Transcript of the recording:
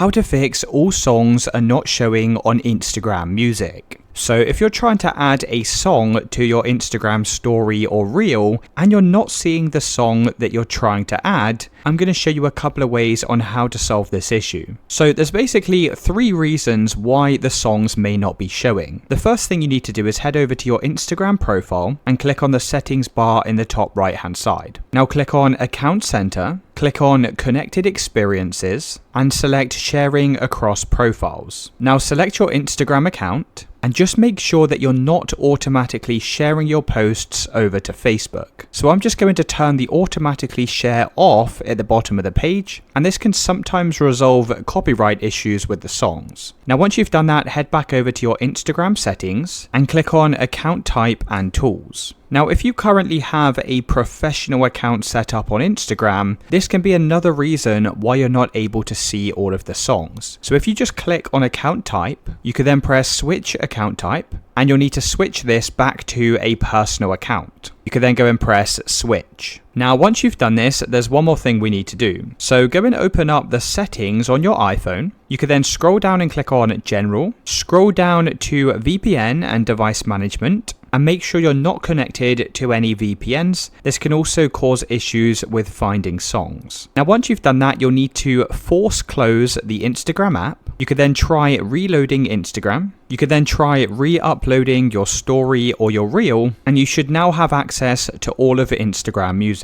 how to fix all songs are not showing on Instagram Music. So if you're trying to add a song to your Instagram story or reel and you're not seeing the song that you're trying to add, I'm going to show you a couple of ways on how to solve this issue. So there's basically 3 reasons why the songs may not be showing. The first thing you need to do is head over to your Instagram profile and click on the settings bar in the top right hand side. Now click on Account Center, click on Connected Experiences and select Sharing Across Profiles. Now select your Instagram account and just make sure that you're not automatically sharing your posts over to Facebook. So I'm just going to turn the automatically share off at the bottom of the page, and this can sometimes resolve copyright issues with the songs. Now once you've done that, head back over to your Instagram settings and click on Account Type and Tools. Now, if you currently have a professional account set up on Instagram, this can be another reason why you're not able to see all of the songs. So if you just click on account type, you can then press switch account type, and you'll need to switch this back to a personal account. You can then go and press switch. Now, once you've done this, there's one more thing we need to do. So go and open up the settings on your iPhone. You can then scroll down and click on General, scroll down to VPN and Device Management, and make sure you're not connected to any VPNs. This can also cause issues with finding songs. Now, once you've done that, you'll need to force close the Instagram app. You could then try reloading Instagram. You could then try re-uploading your story or your reel, and you should now have access to all of Instagram Music.